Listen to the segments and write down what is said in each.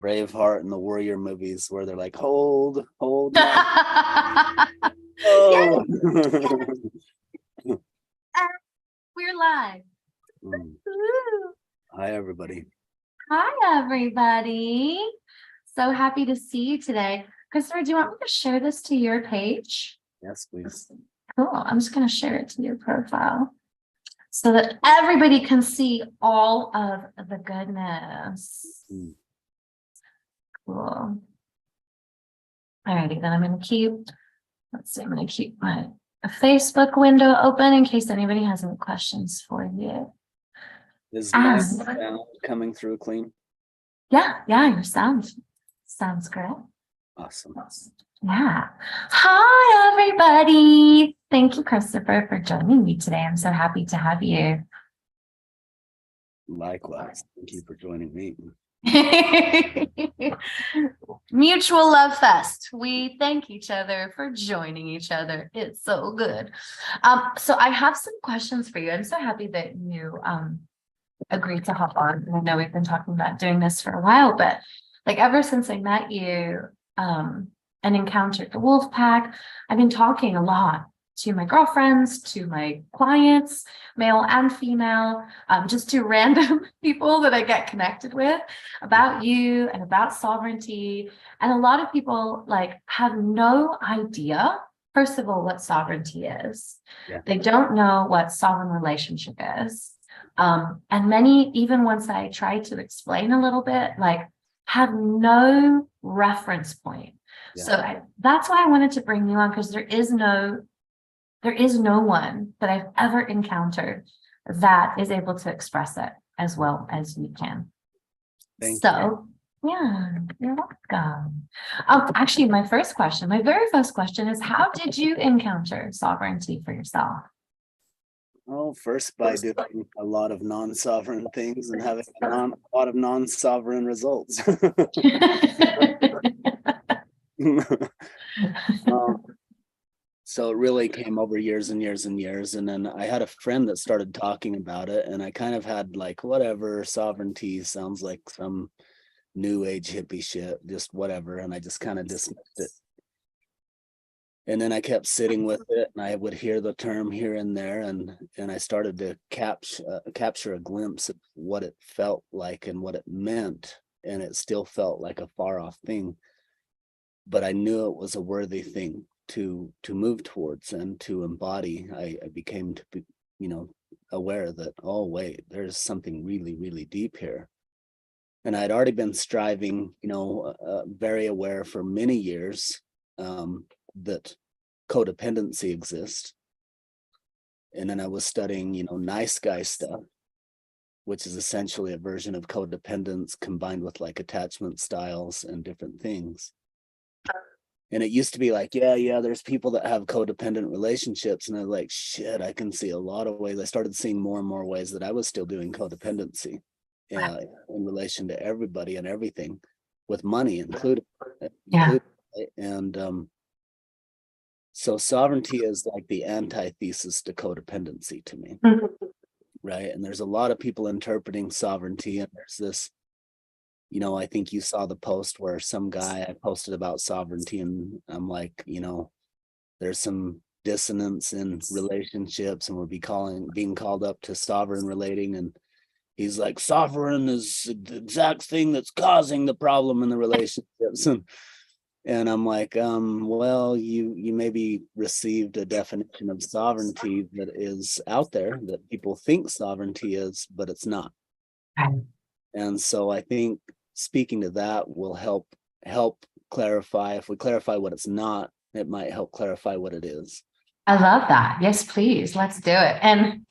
Braveheart and the warrior movies where they're like, hold my Yes, oh. we're live. Mm. Woo. Hi everybody. Hi, everybody. So happy to see you today. Christopher, do you want me to share this to your page? Yes, please. Cool. I'm just going to share it to your profile so that everybody can see all of the goodness. Mm. Cool. Alrighty, then I'm going to keep, let's see, I'm going to keep my Facebook window open in case anybody has any questions for you. Is my sound coming through clean? Yeah, your sounds great. Awesome. Yeah. Hi, everybody. Thank you, Christopher, for joining me today. I'm so happy to have you. Likewise. Thank you for joining me. Mutual love fest. We thank each other for joining each other. It's so good. So I have some questions for you. I'm so happy that you agreed to hop on. I know we've been talking about doing this for a while, but like ever since I met you and encountered the wolf pack, I've been talking a lot to my girlfriends, to my clients, male and female, just to random people that I get connected with about you and about sovereignty. And a lot of people like have no idea, first of all, what sovereignty is. Yeah. They don't know what sovereign relationship is. And many, even once I try to explain a little bit, like have no reference point. Yeah. So that's why I wanted to bring you on, because there is no one that I've ever encountered that is able to express it as well as you can. Thank you. Yeah, you're welcome. Actually, my very first question is, how did you encounter sovereignty for yourself? Well, first by doing a lot of non-sovereign things and having a lot of non-sovereign results. So it really came over years and years and years. And then I had a friend that started talking about it, and I kind of had like, whatever, sovereignty sounds like some new age hippie shit, just whatever. And I just kind of dismissed it. And then I kept sitting with it, and I would hear the term here and there, and I started to capture a glimpse of what it felt like and what it meant. And it still felt like a far off thing, but I knew it was a worthy thing to move towards and to embody. I became to be, aware that, oh wait, there's something really, really deep here. And I'd already been striving, very aware for many years that codependency exists. And then I was studying, nice guy stuff, which is essentially a version of codependence combined with like attachment styles and different things. And it used to be like, yeah, there's people that have codependent relationships. And I was like, shit, I can see a lot of ways. I started seeing more and more ways that I was still doing codependency in relation to everybody and everything, with money included. Yeah. And so sovereignty is like the antithesis to codependency to me. Mm-hmm. Right. And there's a lot of people interpreting sovereignty, and there's this, I think you saw the post where some guy I posted about sovereignty, and I'm like, there's some dissonance in relationships, and we're being called up to sovereign relating, and he's like, sovereign is the exact thing that's causing the problem in the relationships. And I'm like, well, you maybe received a definition of sovereignty that is out there that people think sovereignty is, but it's not. And so I think speaking to that will help clarify. If we clarify what it's not, it might help clarify what it is. I love that. Yes, please. Let's do it. And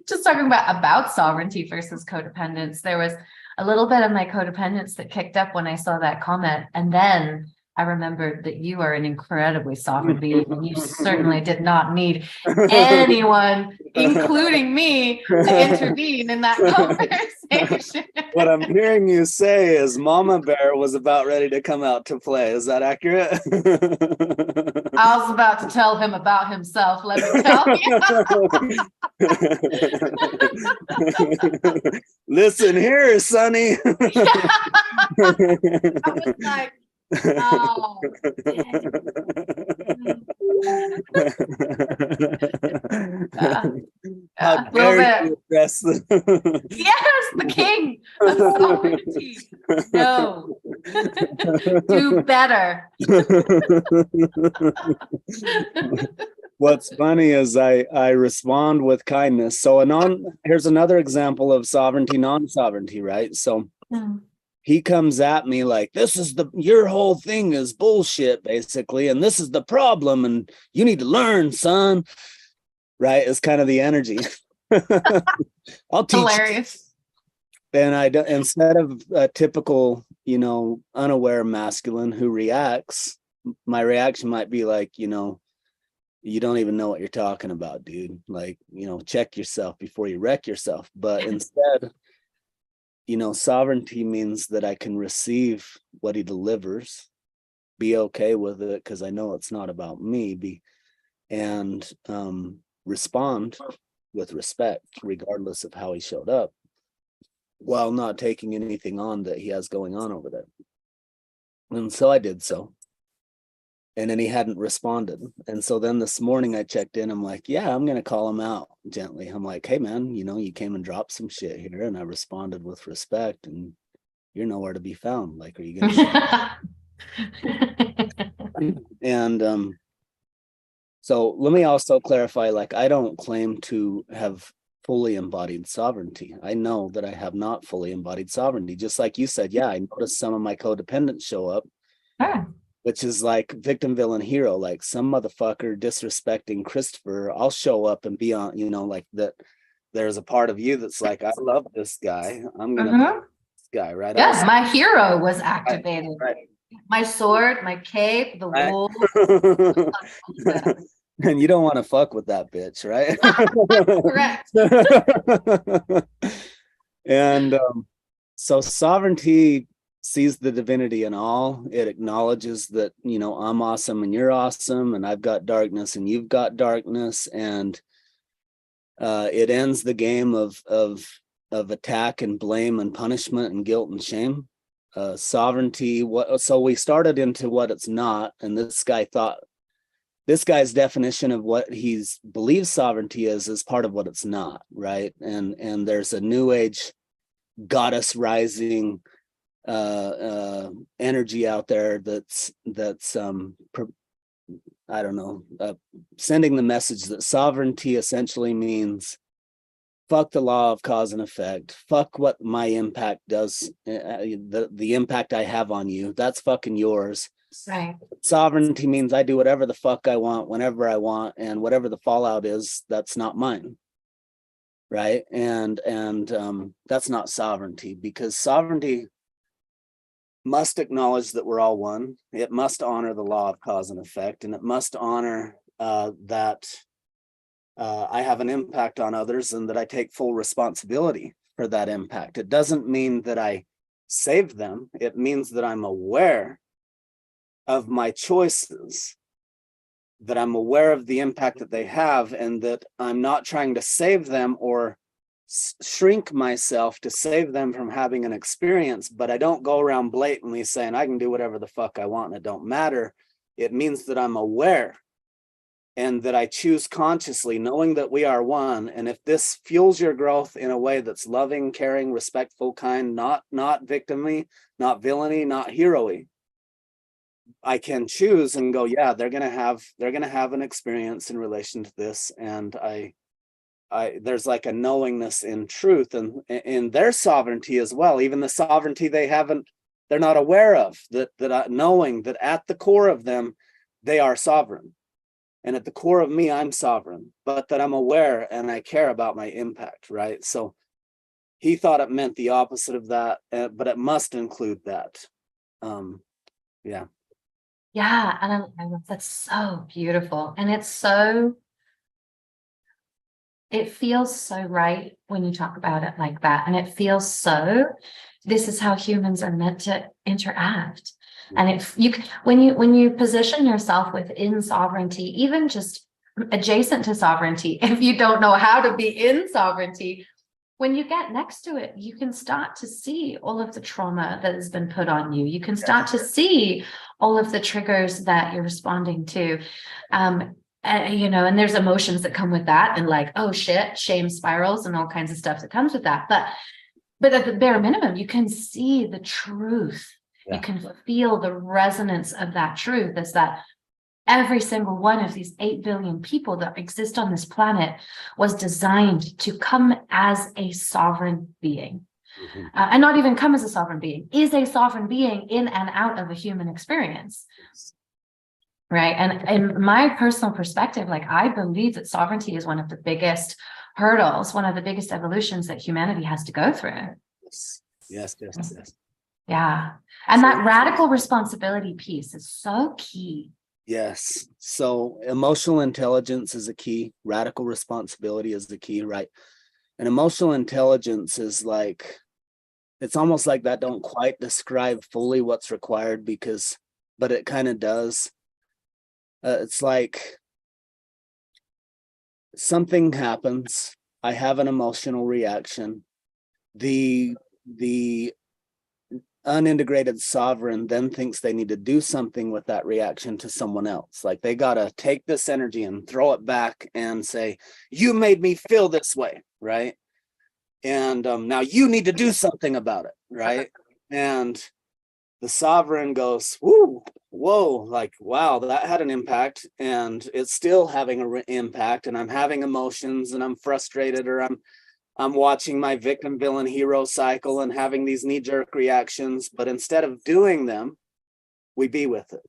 just talking about sovereignty versus codependence, there was a little bit of my codependence that kicked up when I saw that comment. And then I remembered that you are an incredibly sovereign being, and you certainly did not need anyone, including me, to intervene in that conversation. What I'm hearing you say is Mama Bear was about ready to come out to play. Is that accurate? I was about to tell him about himself. Let me tell you. Listen here, Sonny. I was like, oh, How a little dare bit. you address the Yes, the king of sovereignty. No, do better. What's funny is I respond with kindness. So here's another example of sovereignty, non-sovereignty, right? So he comes at me like, this is your whole thing is bullshit, basically, and this is the problem, and you need to learn, son. Right? It's kind of the energy. I'll teach Hilarious. you. And I don't, instead of a typical, unaware masculine who reacts, my reaction might be like, you don't even know what you're talking about, dude. Like, check yourself before you wreck yourself. But instead, sovereignty means that I can receive what he delivers, be okay with it because I know it's not about me, and respond with respect, regardless of how he showed up, while not taking anything on that he has going on over there. And so I did so. And then he hadn't responded. And so then this morning I checked in. I'm like, yeah, I'm going to call him out gently. I'm like, hey, man, you came and dropped some shit here. And I responded with respect. And you're nowhere to be found. Like, are you going to? And so let me also clarify, like, I don't claim to have fully embodied sovereignty. I know that I have not fully embodied sovereignty. Just like you said, yeah, I noticed some of my codependents show up. Which is like victim, villain, hero. Like some motherfucker disrespecting Christopher, I'll show up and be on, like that. There's a part of you that's like, I love this guy. I'm gonna put this guy right. Yes, my hero was activated. Right. My sword, my cape, the wolf. And you don't want to fuck with that bitch, right? Correct. And so sovereignty sees the divinity in all. It acknowledges that, I'm awesome and you're awesome, and I've got darkness and you've got darkness, and it ends the game of attack and blame and punishment and guilt and shame. Sovereignty. So we started into what it's not, and this guy's definition of what he believes sovereignty is part of what it's not, right? And there's a new age goddess rising energy out there that's I don't know, sending the message that sovereignty essentially means fuck the law of cause and effect, fuck what my impact does, the impact I have on you, that's fucking yours. Right. Sovereignty means I do whatever the fuck I want whenever I want, and whatever the fallout is, that's not mine. Right? And that's not sovereignty, because sovereignty must acknowledge that we're all one. It must honor the law of cause and effect, and it must honor that I have an impact on others and that I take full responsibility for that impact. It doesn't mean that I save them. It means that I'm aware of my choices, that I'm aware of the impact that they have, and that I'm not trying to save them or shrink myself to save them from having an experience, but I don't go around blatantly saying I can do whatever the fuck I want and it don't matter. It means that I'm aware and that I choose consciously, knowing that we are one. And if this fuels your growth in a way that's loving, caring, respectful, kind, not victim-y, not villainy, not hero-y, I can choose and go, yeah, they're gonna have an experience in relation to this, and I there's like a knowingness in truth and in their sovereignty as well, even the sovereignty they're not aware of, that knowing that at the core of them they are sovereign, and at the core of me I'm sovereign, but that I'm aware and I care about my impact, right? So he thought it meant the opposite of that, but it must include that. Yeah. Yeah, and that's so beautiful. And it feels so right when you talk about it like that. And it feels so, this is how humans are meant to interact. And if you, when you position yourself within sovereignty, even just adjacent to sovereignty, if you don't know how to be in sovereignty, when you get next to it, you can start to see all of the trauma that has been put on you. You can start to see all of the triggers that you're responding to. And there's emotions that come with that, and like, oh shit, shame spirals and all kinds of stuff that comes with that. But at the bare minimum, you can see the truth. You can feel the resonance of that truth, is that every single one of these 8 billion people that exist on this planet was designed to come as a sovereign being. And not even come as a sovereign being, is a sovereign being in and out of a human experience. Right. And in my personal perspective, like, I believe that sovereignty is one of the biggest hurdles, one of the biggest evolutions that humanity has to go through. Yes. Yeah. And that radical responsibility piece is so key. Yes. So emotional intelligence is a key. Radical responsibility is the key, right? And emotional intelligence is like, it's almost like that don't quite describe fully what's required, but it kind of does. It's like something happens. I have an emotional reaction. The unintegrated sovereign then thinks they need to do something with that reaction to someone else. Like, they got to take this energy and throw it back and say, you made me feel this way, right? And now you need to do something about it, right? And the sovereign goes, whoa, like, wow, that had an impact, and it's still having an impact, and I'm having emotions, and I'm frustrated, or I'm watching my victim, villain, hero cycle and having these knee-jerk reactions. But instead of doing them, we be with it,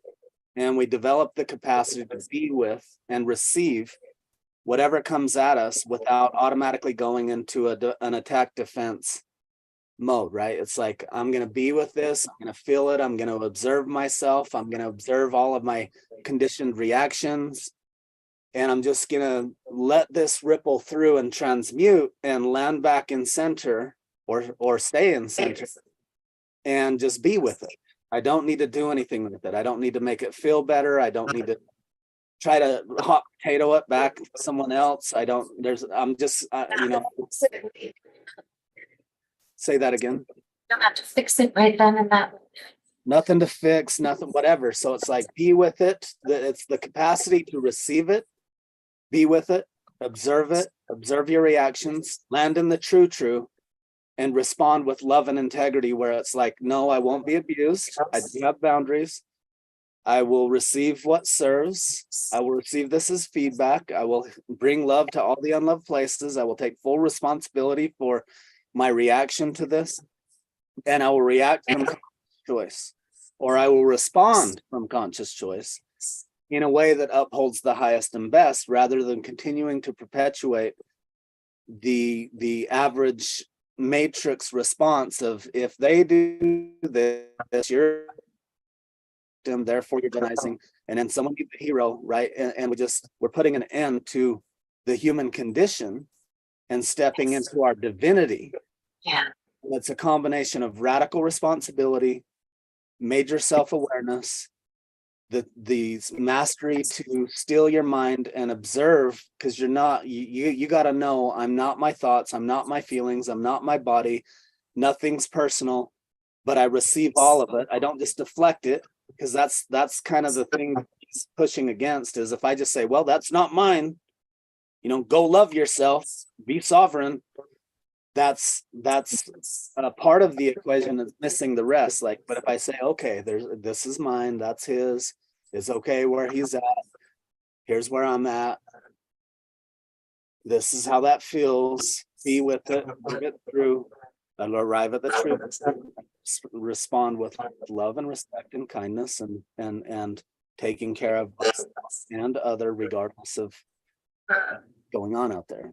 and we develop the capacity to be with and receive whatever comes at us without automatically going into an attack defense mode, right? It's like, I'm going to be with this, I'm going to feel it, I'm going to observe myself, I'm going to observe all of my conditioned reactions, and I'm just going to let this ripple through and transmute and land back in center, or stay in center, and just be with it. I don't need to do anything with it. I don't need to make it feel better. I don't need to try to hot potato it back to someone else. I'm just, say that again. You don't have to fix it right then and that. Nothing to fix, nothing, whatever. So it's like, be with it. It's the capacity to receive it, be with it, observe your reactions, land in the true, and respond with love and integrity, where it's like, no, I won't be abused. I do have boundaries. I will receive what serves. I will receive this as feedback. I will bring love to all the unloved places. I will take full responsibility for my reaction to this, and I will react from conscious choice, or I will respond from conscious choice in a way that upholds the highest and best, rather than continuing to perpetuate the average matrix response of, if they do this, you're them, therefore you're demonizing, and then someone be the hero, right? And we're putting an end to the human condition and stepping into our divinity. Yeah. And it's a combination of radical responsibility, major self-awareness, the mastery to still your mind and observe, because you're not, you got to know, I'm not my thoughts, I'm not my feelings, I'm not my body, nothing's personal, but I receive all of it. I don't just deflect it, because that's kind of the thing he's pushing against, is if I just say, well, that's not mine, go love yourself, be sovereign, that's a part of the equation that's missing the rest. Like, but if I say, okay, this is mine, that's his, it's okay where he's at, here's where I'm at, this is how that feels, be with it, move it through, and arrive at the truth, respond with love and respect and kindness, and taking care of us and other, regardless of going on out there.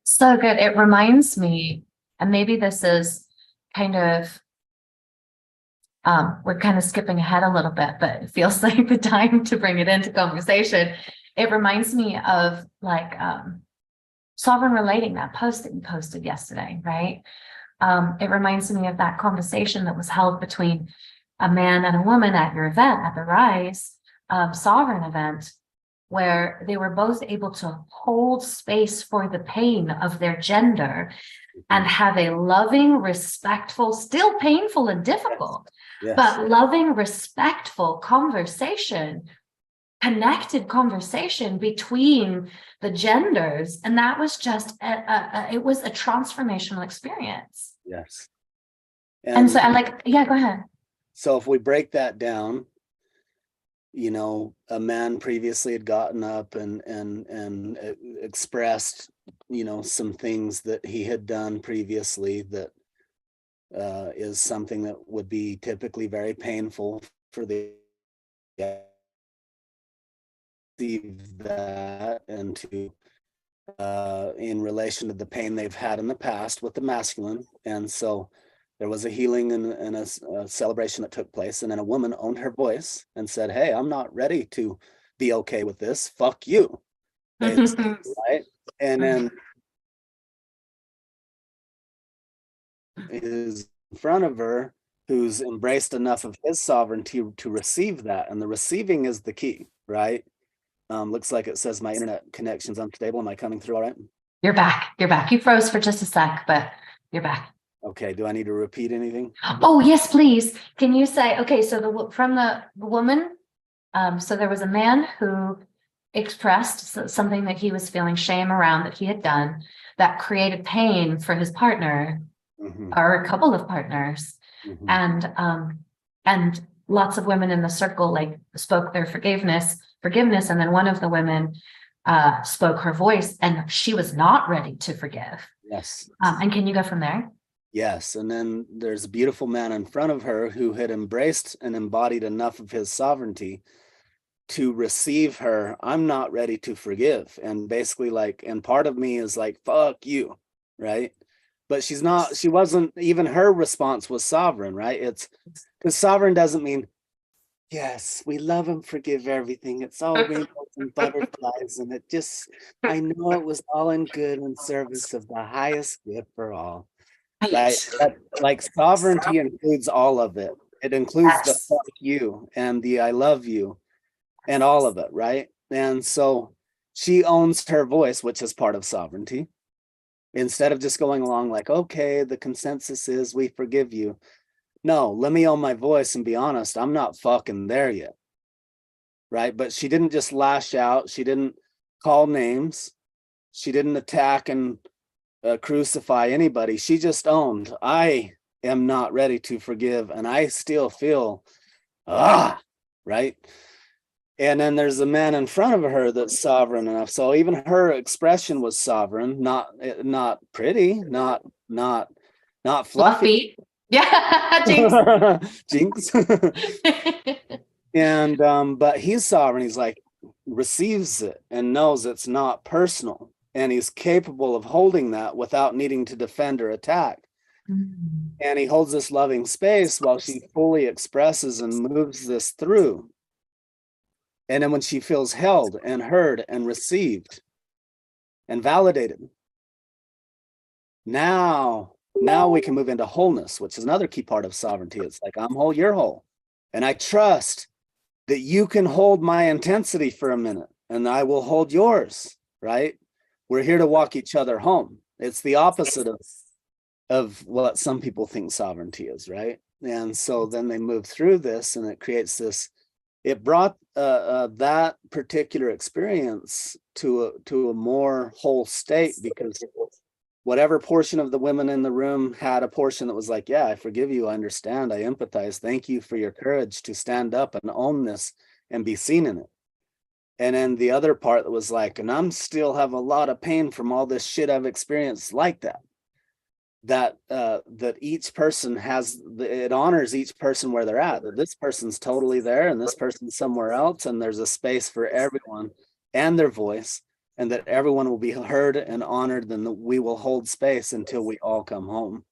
So good. It reminds me, and maybe this is kind of we're kind of skipping ahead a little bit, but it feels like the time to bring it into conversation. It reminds me of like sovereign relating, that post that you posted yesterday, right? It reminds me of that conversation that was held between a man and a woman at your event, at the Rise Sovereign event, where they were both able to hold space for the pain of their gender and have a loving, respectful, still painful and difficult, Yes. but loving, respectful conversation, connected conversation between the genders. And that was just, it was a transformational experience. Yes. And so I like, yeah, go ahead. So if we break that down, a man previously had gotten up and expressed, some things that he had done previously that is something that would be typically very painful for the that and to in relation to the pain they've had in the past with the masculine. And so there was a healing and a celebration that took place. And then a woman owned her voice and said, hey, I'm not ready to be okay with this. Fuck you. Right. And then is in front of her who's embraced enough of his sovereignty to receive that. And the receiving is the key, right? Looks like it says my internet connection's unstable. Am I coming through all right? You're back. You're back. You froze for just a sec, but you're back. Okay. Do I need to repeat anything? Oh, yes, please. Can you say, okay, so from the woman, so there was a man who expressed something that he was feeling shame around that he had done that created pain for his partner or a couple of partners. And lots of women in the circle like spoke their forgiveness. And then one of the women spoke her voice and she was not ready to forgive. Yes. And can you go from there? Yes. And then there's a beautiful man in front of her who had embraced and embodied enough of his sovereignty to receive her. I'm not ready to forgive. And basically and part of me is like, fuck you. Right. But she wasn't, even her response was sovereign, right? It's because sovereign doesn't mean, yes, we love and forgive everything. It's all rainbows and butterflies. And I know it was all in good in service of the highest good for all. Right. Like sovereignty includes all of it. It includes the fuck you and the I love you and all of it. Right. And so she owns her voice, which is part of sovereignty. Instead of just going along like, okay, the consensus is we forgive you. No, let me own my voice and be honest. I'm not fucking there yet. Right. But she didn't just lash out. She didn't call names. She didn't attack and crucify anybody. She just owned, I am not ready to forgive. And I still feel, right. And then there's a man in front of her that's sovereign enough. So even her expression was sovereign, not pretty, not fluffy. Yeah, Jinx. And but he's sovereign. He's like receives it and knows it's not personal. And he's capable of holding that without needing to defend or attack. And he holds this loving space while she fully expresses and moves this through. And then when she feels held and heard and received and validated, now we can move into wholeness, which is another key part of sovereignty. It's like, I'm whole, you're whole. And I trust that you can hold my intensity for a minute and I will hold yours, right? We're here to walk each other home. It's the opposite of what some people think sovereignty is, right? And so then they move through this and it creates this. It brought that particular experience to a more whole state, because whatever portion of the women in the room had a portion that was like, yeah, I forgive you, I understand, I empathize, thank you for your courage to stand up and own this and be seen in it. And then the other part that was like, and I'm still have a lot of pain from all this shit I've experienced like that. That each person has, it honors each person where they're at, that this person's totally there and this person's somewhere else, and there's a space for everyone and their voice, and that everyone will be heard and honored, and we will hold space until we all come home.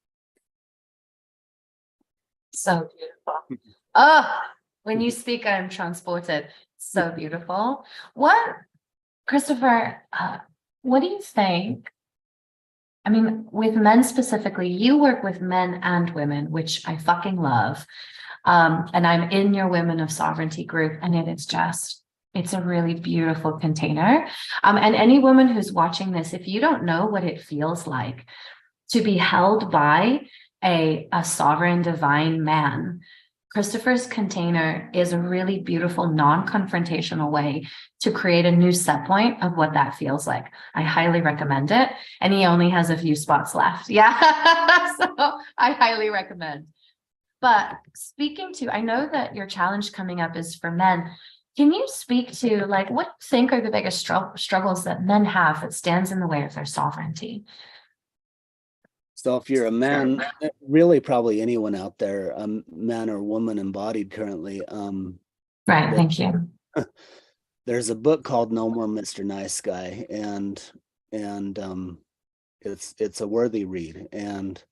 So beautiful. Oh, when you speak, I'm transported. So beautiful. What, Christopher, what do you think? I mean, with men specifically, you work with men and women, which I fucking love. And I'm in your Women of Sovereignty group, and it's a really beautiful container. And any woman who's watching this, if you don't know what it feels like to be held by a sovereign divine man, Christopher's container is a really beautiful, non-confrontational way to create a new set point of what that feels like. I highly recommend it. And he only has a few spots left. Yeah. So I highly recommend. But speaking to, I know that your challenge coming up is for men. Can you speak to, like, what you think are the biggest struggles that men have that stands in the way of their sovereignty? So if you're a man, really probably anyone out there, man or woman embodied currently, Right, thank you. there's a book called No More Mr. Nice Guy, and it's a worthy read. And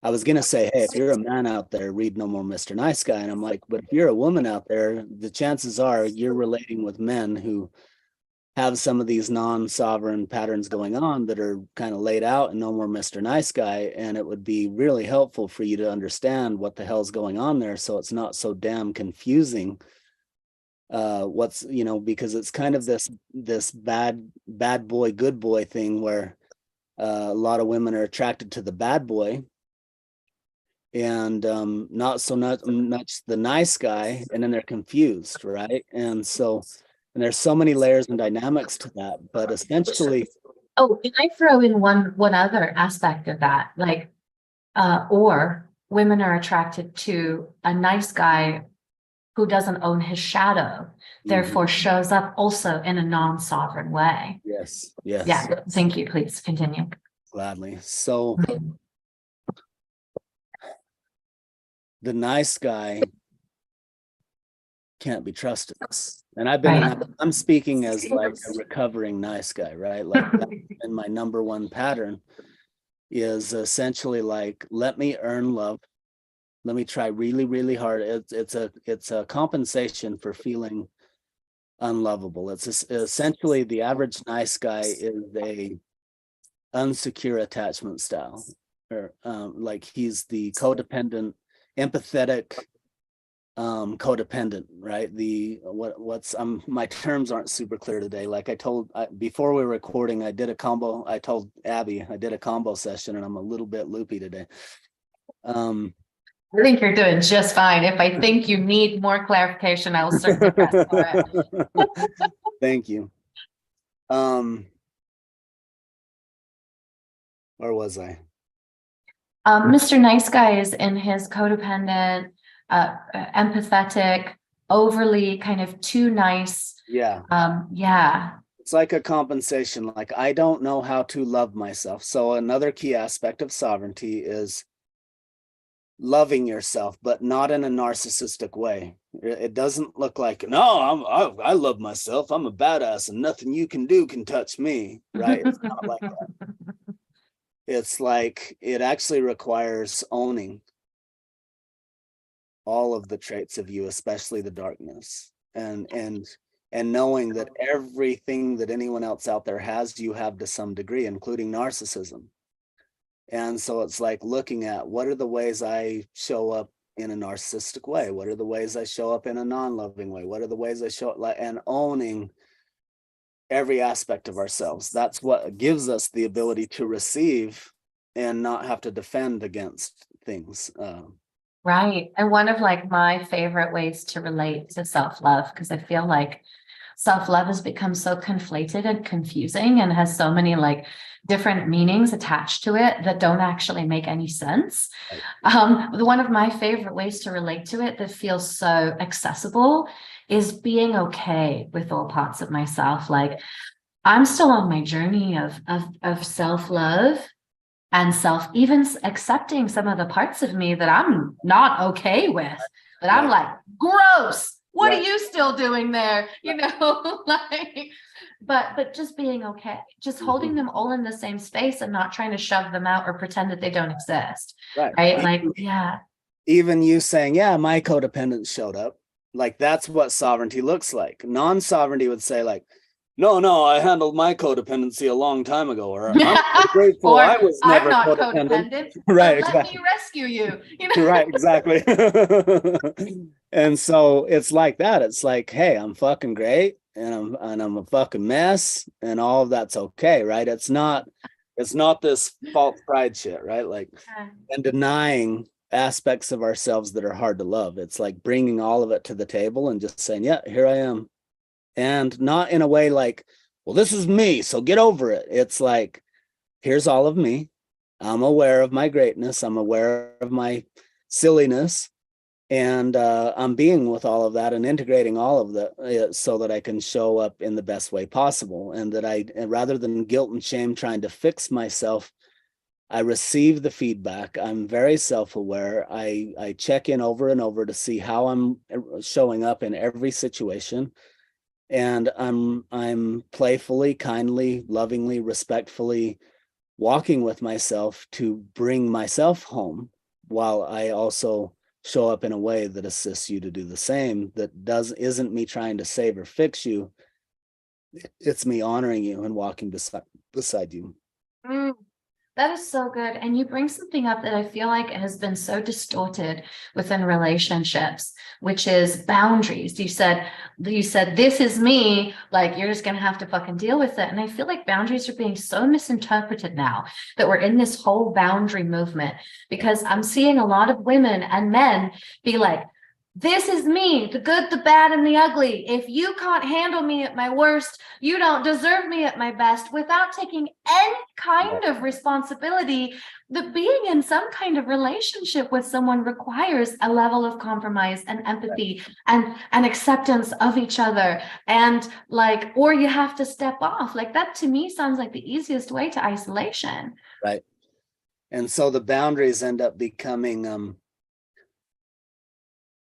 I was gonna say, hey, if you're a man out there, read No More Mr. Nice Guy. And I'm like, but if you're a woman out there, the chances are you're relating with men who have some of these non-sovereign patterns going on that are kind of laid out in No More Mr. Nice Guy. And it would be really helpful for you to understand what the hell's going on there, so it's not so damn confusing. What's, because it's kind of this bad boy, good boy thing where a lot of women are attracted to the bad boy and not so much the nice guy, and then they're confused, right? And there's so many layers and dynamics to that, but essentially, Oh, can I throw in one other aspect of that? Like, or women are attracted to a nice guy who doesn't own his shadow, therefore shows up also in a non-sovereign way. yes, Yeah, thank you. Please continue. Gladly. So the nice guy can't be trusted. And I'm speaking as like a recovering nice guy, right? Like, and my number one pattern is essentially like, let me earn love. Let me try really, really hard. It's a compensation for feeling unlovable. It's essentially the average nice guy is a unsecure attachment style, or like he's the codependent, empathetic, codependent, right? My terms aren't super clear today. Like before we were recording, I told Abby I did a combo session, and I'm a little bit loopy today. I think you're doing just fine. If I think you need more clarification, I will certainly press for it. Thank you. Where was I? Mr. Nice Guy is in his codependent, empathetic, overly kind of too nice. Yeah. Yeah. It's like a compensation. Like, I don't know how to love myself. So another key aspect of sovereignty is loving yourself, but not in a narcissistic way. It doesn't look like, no, I love myself. I'm a badass and nothing you can do can touch me, right? It's not like that. It's like, it actually requires owning all of the traits of you, especially the darkness, and knowing that everything that anyone else out there has, you have to some degree, including narcissism. And so it's like looking at, what are the ways I show up in a narcissistic way? What are the ways I show up in a non-loving way? What are the ways I show up, and owning every aspect of ourselves. That's what gives us the ability to receive and not have to defend against things. Right. And one of like my favorite ways to relate to self-love, because I feel like self-love has become so conflated and confusing and has so many like different meanings attached to it that don't actually make any sense. One of my favorite ways to relate to it that feels so accessible is being okay with all parts of myself. Like, I'm still on my journey of self-love and even accepting some of the parts of me that I'm not okay with, that I'm like, gross. What are you still doing there? Like, but just being okay, just holding them all in the same space and not trying to shove them out or pretend that they don't exist. Right. Like, yeah. even you saying, yeah, my codependence showed up, like that's what sovereignty looks like. Non-sovereignty would say like, no, I handled my codependency a long time ago, or I'm so grateful Or I was I'm never not codependent. codependent, so Right, let me exactly. rescue you. You know? Right, exactly. And so it's like that. It's like, hey, I'm fucking great and I'm a fucking mess and all of that's okay, right? It's not this false pride shit, right? Like, and denying aspects of ourselves that are hard to love. It's like bringing all of it to the table and just saying, yeah, here I am. And not in a way like, well, this is me, so get over it. It's like, here's all of me. I'm aware of my greatness. I'm aware of my silliness. And I'm being with all of that and integrating all of that so that I can show up in the best way possible. And that rather than guilt and shame trying to fix myself, I receive the feedback. I'm very self-aware. I check in over and over to see how I'm showing up in every situation. And I'm playfully, kindly, lovingly, respectfully walking with myself to bring myself home, while I also show up in a way that assists you to do the same, that isn't me trying to save or fix you. It's me honoring you and walking beside you. Mm, that is so good. And you bring something up that I feel like has been so distorted within relationships, which is boundaries. You said, this is me, like you're just gonna have to fucking deal with it. And I feel like boundaries are being so misinterpreted now that we're in this whole boundary movement, because I'm seeing a lot of women and men be like, this is me, the good, the bad, and the ugly. If you can't handle me at my worst, you don't deserve me at my best, without taking any kind of responsibility. That being in some kind of relationship with someone requires a level of compromise and empathy and acceptance of each other. And like, or you have to step off. Like that to me sounds like the easiest way to isolation. Right. And so the boundaries end up becoming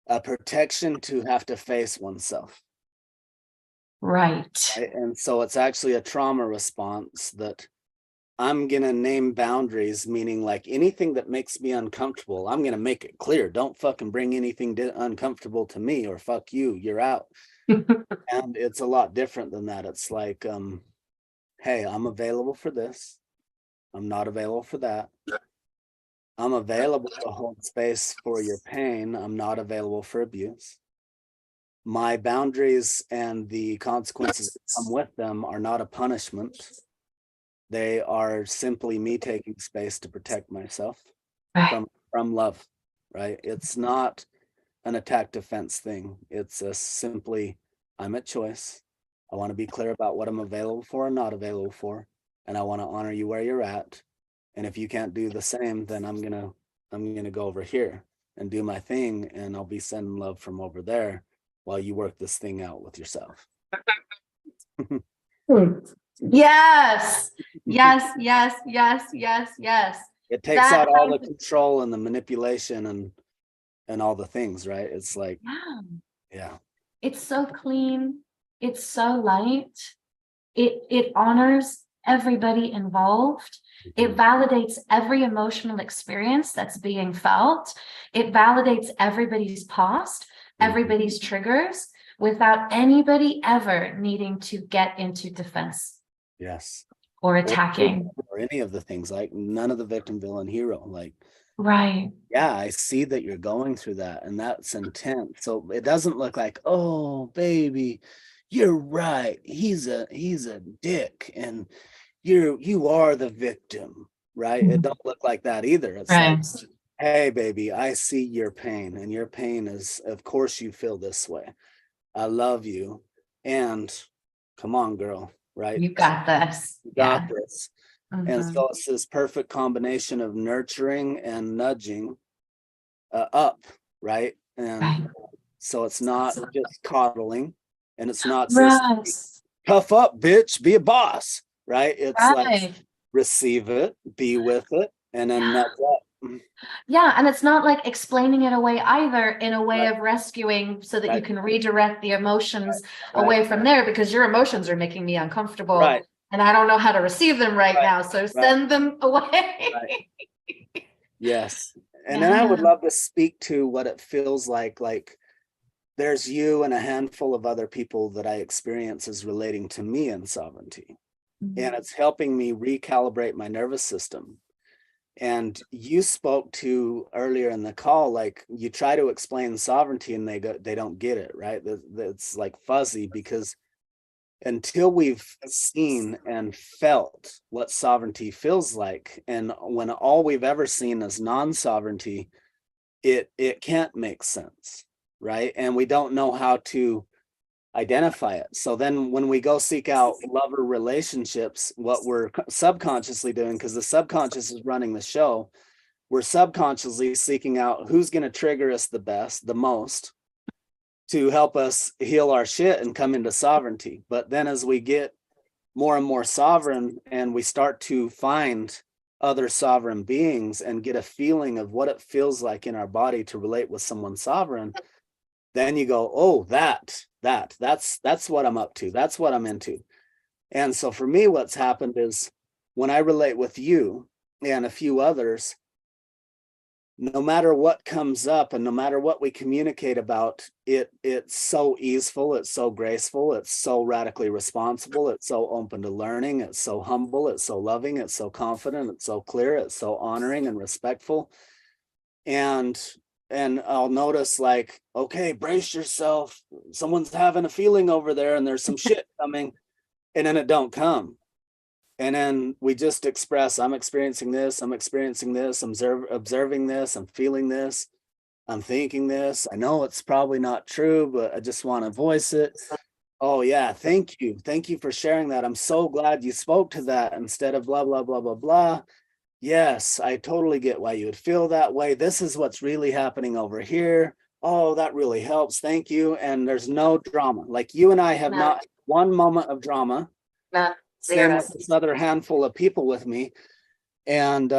a protection to have to face oneself. Right. And so it's actually a trauma response that I'm going to name boundaries, meaning like anything that makes me uncomfortable, I'm going to make it clear. Don't fucking bring anything uncomfortable to me, or fuck you, you're out. And it's a lot different than that. It's like, hey, I'm available for this. I'm not available for that. I'm available to hold space for your pain. I'm not available for abuse. My boundaries and the consequences that come with them are not a punishment. They are simply me taking space to protect myself Right. from love, right? It's not an attack defense thing. It's a simply, I'm at choice. I want to be clear about what I'm available for and not available for, and I want to honor you where you're at. And if you can't do the same, then I'm gonna go over here and do my thing, and I'll be sending love from over there while you work this thing out with yourself. Yes. Yes, yes, yes, yes, yes. It takes That out all kind the control and the manipulation and all the things, right? It's like, yeah. yeah, It's so clean. It's so light. It honors everybody involved. It validates every emotional experience that's being felt. It validates everybody's past, everybody's triggers, without anybody ever needing to get into defense yes, or or attacking. any of the things, like none of the victim, villain, hero. Like, Right. yeah, I see that you're going through that, and that's intense. So it doesn't look like, oh baby, you're right, he's a dick and you are the victim, right? It don't look like that either. It's like, Right. hey baby, I see your pain, and your pain is, of course you feel this way. I love you, and come on girl, right? You got this. You got Yeah. this. And Mhm. so it's this perfect combination of nurturing and nudging up, right? And Right. so it's not just coddling, and it's not this Right. tough up, bitch, be a boss, right? It's like Right. receive it, be with it, and then Yeah. nudge up. Yeah, and it's not like explaining it away either, in a way Right, of rescuing so that you right, can redirect the emotions right, away from there, because your emotions are making me uncomfortable right, and I don't know how to receive them right right, now. So right, send them away. right. Yes. And then I would Yeah. love to speak to what it feels like there's you and a handful of other people that I experience as relating to me in sovereignty. And Mhm. it's helping me recalibrate my nervous system. And you spoke to earlier in the call, like you try to explain sovereignty and they don't get it, right? It's like fuzzy because until we've seen and felt what sovereignty feels like, and when all we've ever seen is non-sovereignty, it can't make sense, right? And we don't know how to identify it. So then when we go seek out lover relationships, what we're subconsciously doing, because the subconscious is running the show, we're subconsciously seeking out who's going to trigger us the best, the most, to help us heal our shit and come into sovereignty. But then as we get more and more sovereign and we start to find other sovereign beings and get a feeling of what it feels like in our body to relate with someone sovereign, then you go, oh, that's what I'm up to. That's what I'm into. And so for me, what's happened is when I relate with you and a few others, no matter what comes up and no matter what we communicate about it, it's so easeful, it's so graceful, it's so radically responsible, it's so open to learning, it's so humble, it's so loving, it's so confident, it's so clear, it's so honoring and respectful. And I'll notice like, okay, brace yourself, someone's having a feeling over there and there's some shit coming, and then it don't come. And then we just express, I'm experiencing this, I'm experiencing this, I'm observing this, I'm feeling this, I'm thinking this. I know it's probably not true, but I just want to voice it. Oh yeah, thank you. Thank you for sharing that. I'm so glad you spoke to that instead of blah, blah, blah, blah, blah. Yes, I totally get why you would feel that way. This is what's really happening over here. Oh, that really helps. Thank you. And there's no drama. Like you and I have No, not one moment of drama. no, Same zero. with this other handful of people with me. And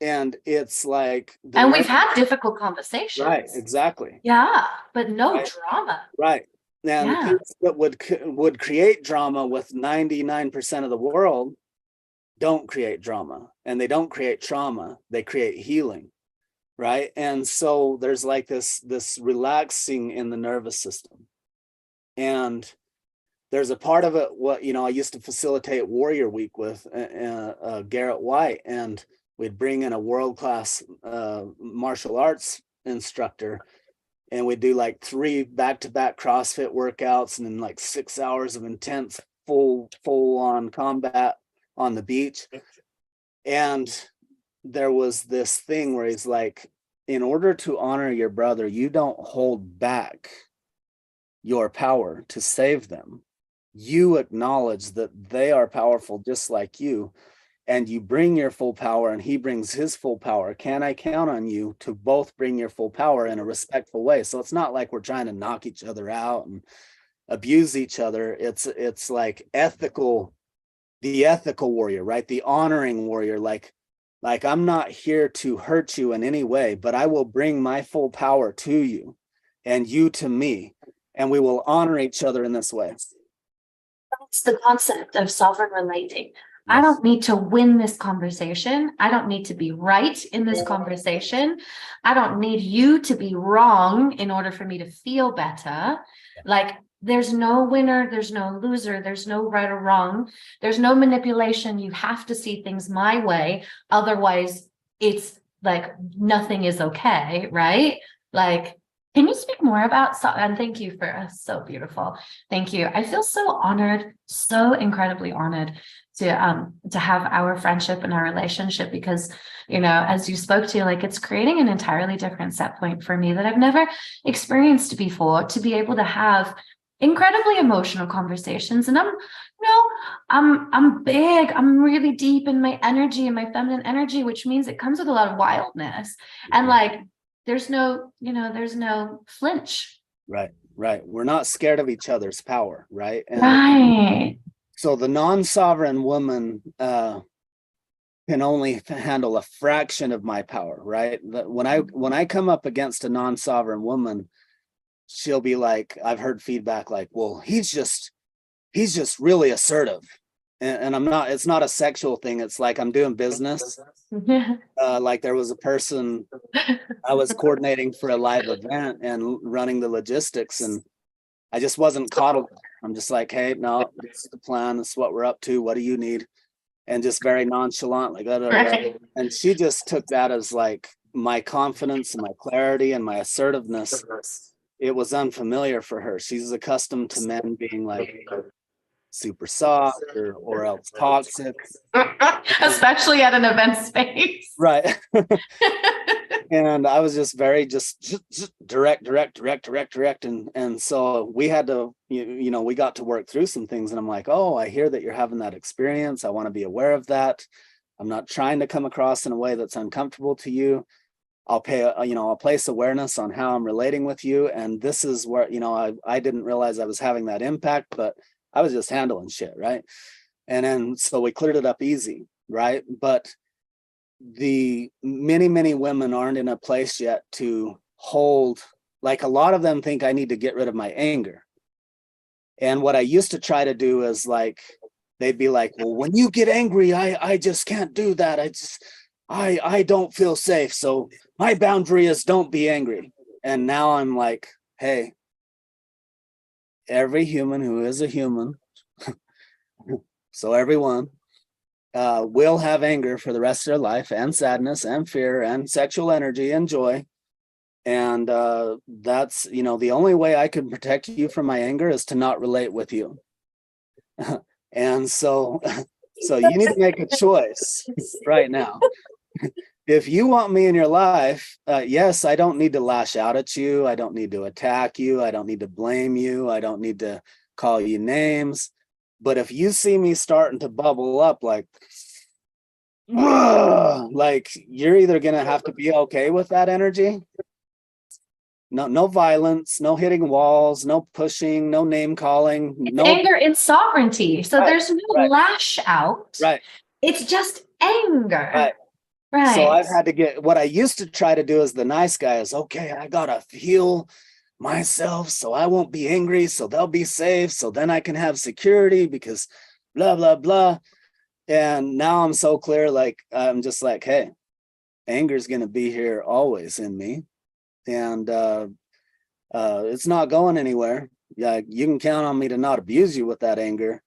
it's like the And we've nerve, had difficult right, conversations. exactly. Yeah, but no Right, drama. right. And Yeah. things that would create drama with 99% of the world don't create drama, and they don't create trauma, they create healing, right? And so there's like this relaxing in the nervous system. And there's a part of it, what I used to facilitate Warrior Week with Garrett White, and we'd bring in a world-class martial arts instructor, and we'd do like 3 back-to-back CrossFit workouts and then like 6 hours of intense full on combat on the beach. And there was this thing where he's like, in order to honor your brother, you don't hold back your power to save them. You acknowledge that they are powerful just like you, and you bring your full power and he brings his full power. Can I count on you to both bring your full power in a respectful way? So it's not like we're trying to knock each other out and abuse each other. It's like the ethical warrior, right? The honoring warrior, like I'm not here to hurt you in any way, but I will bring my full power to you and you to me, and we will honor each other in this way. That's the concept of sovereign relating. I Yes. don't need to win this conversation. I don't need to be right in this conversation. I don't need you to be wrong in order for me to feel better. Like there's no winner, there's no loser, there's no right or wrong. There's no manipulation. You have to see things my way. Otherwise, it's like nothing is okay, right? Like, can you speak more about and thank you for so beautiful. Thank you. I feel so honored, so incredibly honored to have our friendship and our relationship because, as you spoke to, like it's creating an entirely different set point for me that I've never experienced before, to be able to have incredibly emotional conversations. And I'm big, I'm really deep in my energy and my feminine energy, which means it comes with a lot of wildness. And like there's no flinch. Right. We're not scared of each other's power, right? And Right. so the non-sovereign woman can only handle a fraction of my power, right? When I come up against a non-sovereign woman, she'll be like, I've heard feedback like, well, he's just really assertive. and I'm not, it's not a sexual thing. It's like I'm doing business. Like there was a person I was coordinating for a live event and running the logistics, and I just wasn't coddled. I'm just like, hey, no, this is the plan. This is what we're up to. What do you need? And just very nonchalant, like, Right. and she just took that as like my confidence and my clarity and my assertiveness. It was unfamiliar for her. She's accustomed to men being like super soft or else toxic. Especially at an event space. Right. And I was just very just direct. And so we had to, we got to work through some things, and I'm like, oh, I hear that you're having that experience. I want to be aware of that. I'm not trying to come across in a way that's uncomfortable to you. I'll I'll place awareness on how I'm relating with you. And this is where, I didn't realize I was having that impact, but I was just handling shit. Right. And then, so we cleared it up easy. Right. But the many women aren't in a place yet to hold, like a lot of them think I need to get rid of my anger. And what I used to try to do is like, they'd be like, well, when you get angry, I just can't do that. I don't feel safe. So my boundary is don't be angry. And now I'm like, hey, every human who is a human, so everyone will have anger for the rest of their life, and sadness and fear and sexual energy and joy. And that's, the only way I can protect you from my anger is to not relate with you. And so you need to make a choice right now. If you want me in your life, yes, I don't need to lash out at you. I don't need to attack you. I don't need to blame you. I don't need to call you names. But if you see me starting to bubble up like you're either going to have to be okay with that energy. No violence, no hitting walls, no pushing, no name calling, It's no anger and sovereignty. So there's no lash out. Right. It's just anger. Right. Right. So I've had to get, what I used to try to do as the nice guy is, okay, I gotta heal myself so I won't be angry, so they'll be safe, so then I can have security because blah, blah, blah. And now I'm so clear, like, I'm just like, hey, anger is going to be here always in me. And it's not going anywhere. Yeah, you can count on me to not abuse you with that anger.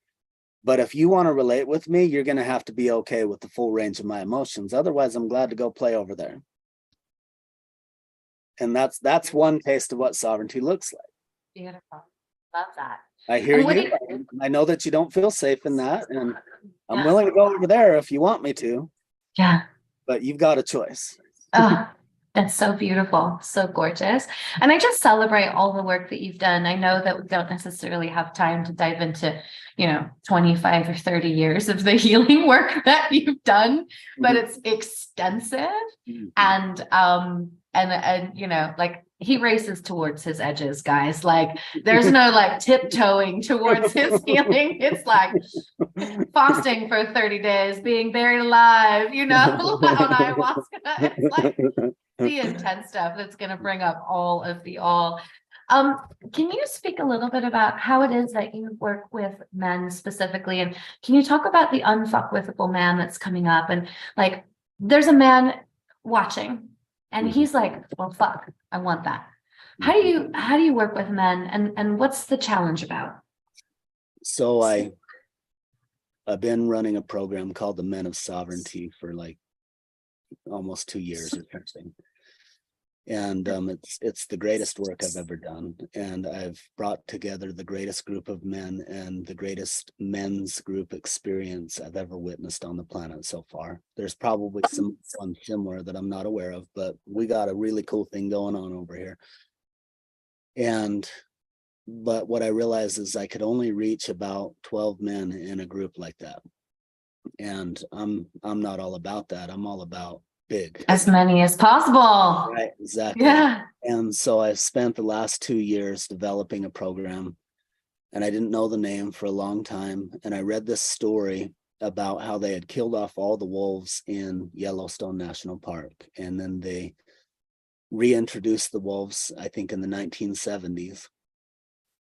But if you want to relate with me, you're going to have to be okay with the full range of my emotions. Otherwise, I'm glad to go play over there. And that's one taste of what sovereignty looks like. Beautiful. Love that. I hear you. I know that you don't feel safe in that. And I'm willing to go over there if you want me to. Yeah. But you've got a choice. Oh, that's so beautiful. So gorgeous. And I just celebrate all the work that you've done. I know that we don't necessarily have time to dive into, 25 or 30 years of the healing work that you've done, but it's extensive. And like he races towards his edges, guys. Like there's no like tiptoeing towards his healing. It's like fasting for 30 days, being buried alive, on ayahuasca. It's like the intense stuff that's going to bring up all of the all. Can you speak a little bit about how it is that you work with men specifically? And can you talk about the Unfuckwithable Man that's coming up? And like, there's a man watching and he's like, well, fuck, I want that. How do you work with men, and what's the challenge about? So I've been running a program called the Men of Sovereignty for like almost 2 years or something. And it's the greatest work I've ever done. And I've brought together the greatest group of men and the greatest men's group experience I've ever witnessed on the planet so far. There's probably some similar that I'm not aware of, but we got a really cool thing going on over here. But what I realized is I could only reach about 12 men in a group like that. And I'm not all about that. I'm all about big. As many as possible. Right, exactly. Yeah. And so I've spent the last 2 years developing a program, and I didn't know the name for a long time. And I read this story about how they had killed off all the wolves in Yellowstone National Park. And then they reintroduced the wolves, I think in the 1970s.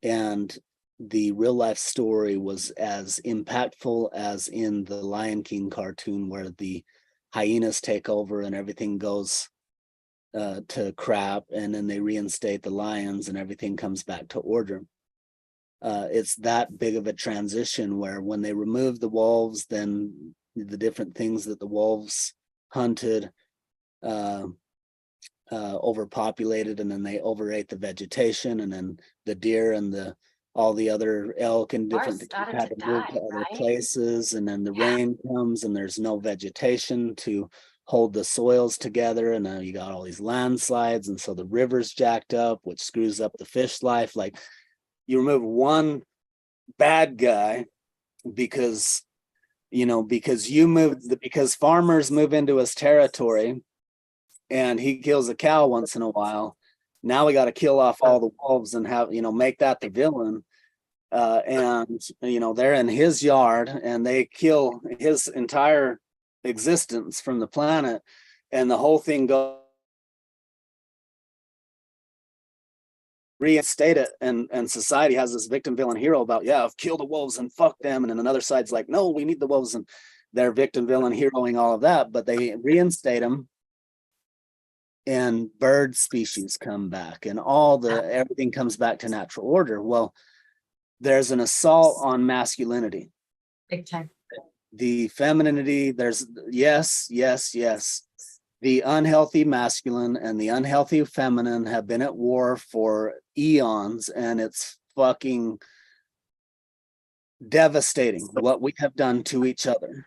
And the real life story was as impactful as in the Lion King cartoon, where the hyenas take over and everything goes to crap, and then they reinstate the lions and everything comes back to order. It's that big of a transition where when they remove the wolves, then the different things that the wolves hunted overpopulated, and then they overate the vegetation, and then the deer and all the other elk and different things had to move to other places, and then the rain comes and there's no vegetation to hold the soils together, and then you got all these landslides, and so the river's jacked up, which screws up the fish life. Like, you remove one bad guy because because farmers move into his territory and he kills a cow once in a while. Now we got to kill off all the wolves and make that the villain. And they're in his yard and they kill his entire existence from the planet, and the whole thing goes reinstate it, and society has this victim villain hero about, I've killed the wolves and fuck them, and then another side's like, no, we need the wolves, and they're victim villain heroing all of that, but they reinstate them and bird species come back and everything comes back to natural order. Well, there's an assault on masculinity, Big time. the femininity. There's yes. The unhealthy masculine and the unhealthy feminine have been at war for eons, and it's fucking devastating what we have done to each other.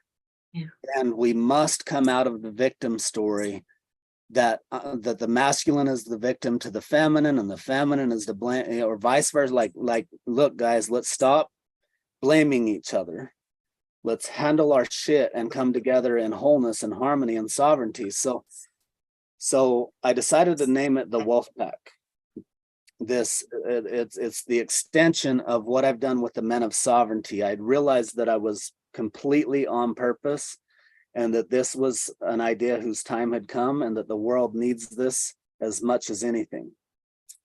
Yeah. And we must come out of the victim story that the masculine is the victim to the feminine, and the feminine is the blame, or vice versa. Like, look, guys, let's stop blaming each other. Let's handle our shit and come together in wholeness and harmony and sovereignty. So I decided to name it the Wolf Pack. It's the extension of what I've done with the Men of Sovereignty. I'd realized that I was completely on purpose, and that this was an idea whose time had come, and that the world needs this as much as anything.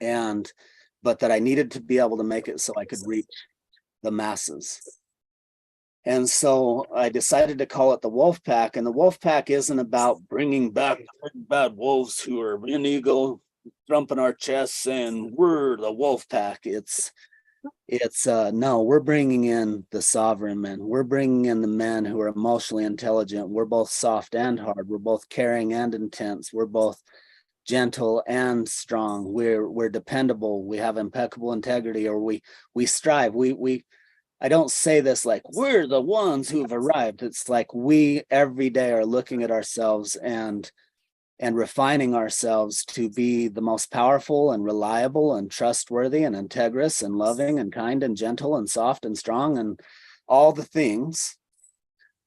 But that I needed to be able to make it so I could reach the masses. And so I decided to call it the Wolf Pack. And the Wolf Pack isn't about bringing back the big bad wolves who are in ego, thumping our chests saying we're the Wolf Pack. No, we're bringing in the sovereign men. We're bringing in the men who are emotionally intelligent. We're both soft and hard. We're both caring and intense. We're both gentle and strong. We're dependable. We have impeccable integrity, or we strive. I don't say this like we're the ones who've arrived. It's like we every day are looking at ourselves and refining ourselves to be the most powerful and reliable and trustworthy and integrous and loving and kind and gentle and soft and strong and all the things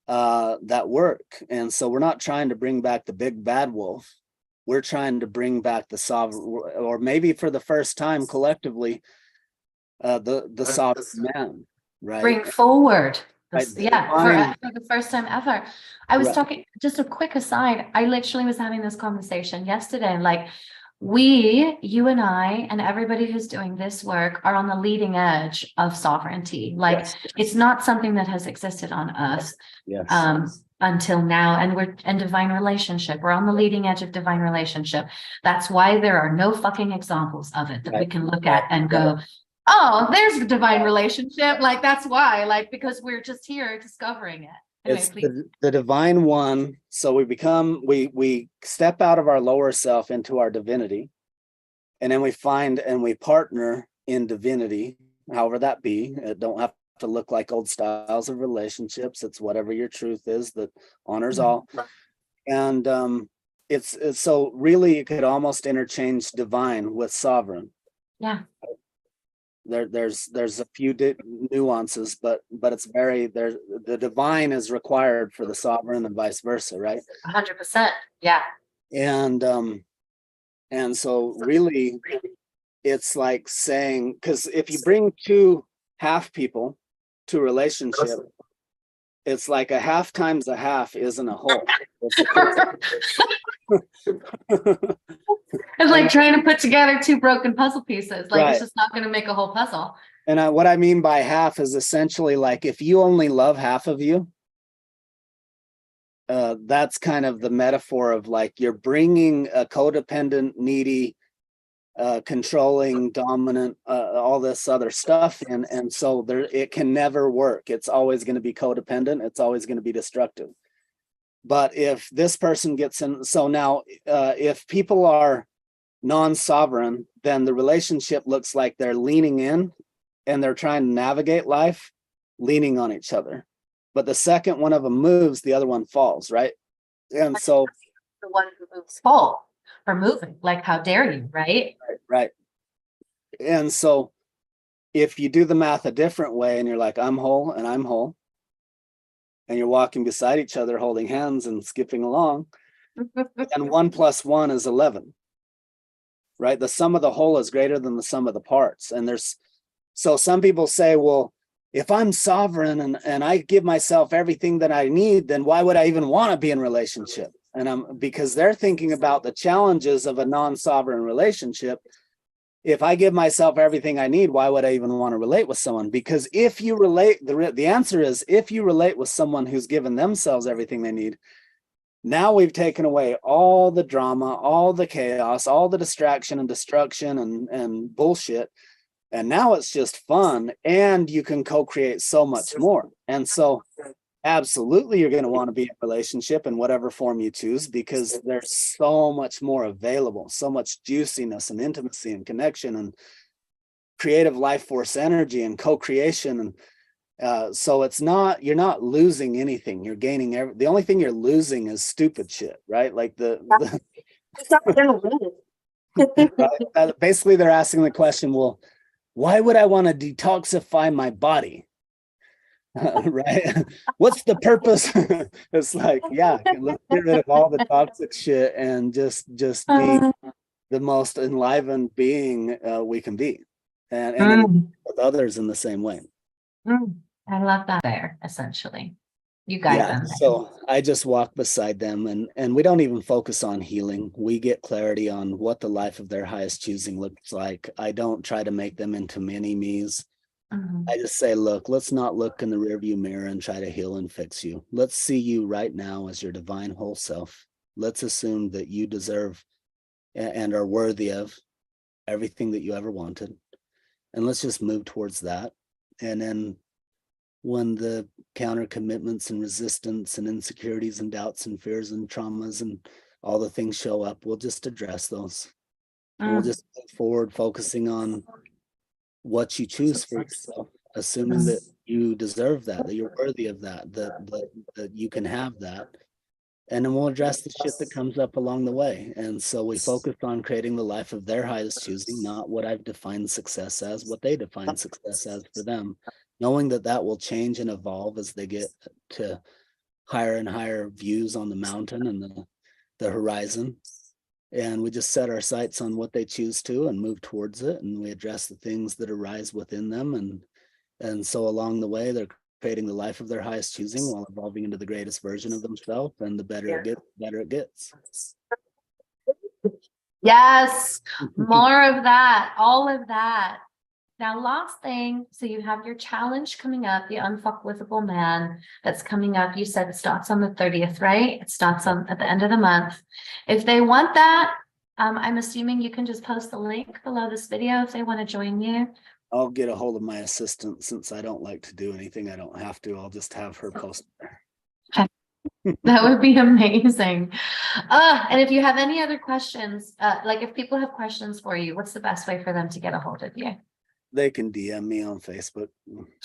that work. And so we're not trying to bring back the big bad wolf. We're trying to bring back the sovereign, or maybe for the first time collectively, the sovereign man. Right. Bring forward. For Divine. the first time ever. I was Right. talking, just a quick aside, I literally was having this conversation yesterday, and like, you and I, and everybody who's doing this work are on the leading edge of sovereignty. Like, Yes. it's not something that has existed on Earth Yes. until now, and we're in divine relationship. We're on the leading edge of divine relationship. That's why there are no fucking examples of it that we can look at and go, oh, there's the divine relationship. Like, that's why, like, because we're just here discovering it. Anyway, it's the divine one. So we step out of our lower self into our divinity, and then we find and we partner in divinity, however that be. It don't have to look like old styles of relationships. It's whatever your truth is that honors all. And it's so really you could almost interchange divine with sovereign. Yeah. There's a few nuances, but it's the divine is required for the sovereign and vice versa, right? 100%. Yeah. And so really it's like saying, because if you bring two half people to a relationship, it's like a half times a half isn't a whole. It's like trying to put together two broken puzzle pieces. Like, Right. It's just not going to make a whole puzzle. And what I mean by half is essentially like if you only love half of you, that's kind of the metaphor of like you're bringing a codependent, needy, controlling, dominant, all this other stuff in, and so there it can never work. It's always going to be codependent. It's always going to be destructive. But if this person gets in, so now if people are non-sovereign, then the relationship looks like they're leaning in and they're trying to navigate life, leaning on each other. But the second one of them moves, the other one falls, right? And so the one who moves fall or moving, like how dare you, right? Right. And so if you do the math a different way and you're like, I'm whole and I'm whole, and you're walking beside each other holding hands and skipping along, and 1 + 1 is 11, right? The sum of the whole is greater than the sum of the parts. And so some people say, well, if I'm sovereign and I give myself everything that I need, then why would I even want to be in relationship? And because they're thinking about the challenges of a non-sovereign relationship. If I give myself everything I need, why would I even want to relate with someone? Because if you relate, the answer is if you relate with someone who's given themselves everything they need, now we've taken away all the drama, all the chaos, all the distraction and destruction and bullshit. And now it's just fun and you can co-create so much more. And so absolutely you're going to want to be in a relationship in whatever form you choose, because there's so much more available, so much juiciness and intimacy and connection and creative life force energy and co-creation. And so you're not losing anything, you're gaining the only thing you're losing is stupid shit, right? Like basically they're asking the question, well, why would I want to detoxify my body? Right? What's the purpose? It's like, yeah, let's get rid of all the toxic shit and just be the most enlivened being we can be, and with others in the same way. I love that there, essentially. You guide them. So I just walk beside them and we don't even focus on healing. We get clarity on what the life of their highest choosing looks like. I don't try to make them into mini me's. I just say, look, let's not look in the rearview mirror and try to heal and fix you. Let's see you right now as your divine whole self. Let's assume that you deserve and are worthy of everything that you ever wanted. And let's just move towards that. And then when the counter commitments and resistance and insecurities and doubts and fears and traumas and all the things show up, we'll just address those. And we'll just move forward, focusing on what you choose for yourself, assuming that you deserve that you're worthy of that you can have that. And then we'll address the shit that comes up along the way. And so we focus on creating the life of their highest choosing, not what I've defined success as, what they define success as for them, knowing that will change and evolve as they get to higher and higher views on the mountain and the horizon. And we just set our sights on what they choose to and move towards it. And we address the things that arise within them. And so along the way, they're creating the life of their highest choosing while evolving into the greatest version of themselves. And the better it gets, the better it gets. Yes, more of that, all of that. Now, last thing, so you have your challenge coming up, the Unfuckwithable Man that's coming up. You said it starts on the 30th, right? It starts at the end of the month. If they want that, I'm assuming you can just post the link below this video if they want to join you. I'll get a hold of my assistant since I don't like to do anything I don't have to. I'll just have her post there. That would be amazing. And if you have any other questions, like if people have questions for you, what's the best way for them to get a hold of you? They can DM me on Facebook.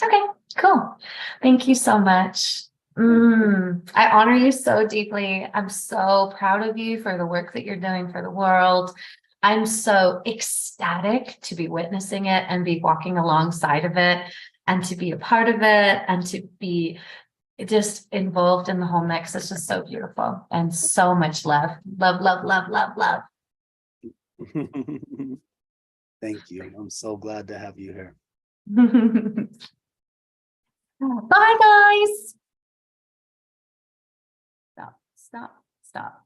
Okay, cool. Thank you so much. I honor you so deeply. I'm so proud of you for the work that you're doing for the world. I'm so ecstatic to be witnessing it and be walking alongside of it and to be a part of it and to be just involved in the whole mix. It's just so beautiful and so much love. Love, love, love, love, love. Thank you. I'm so glad to have you here. Bye, guys. Stop, stop, stop.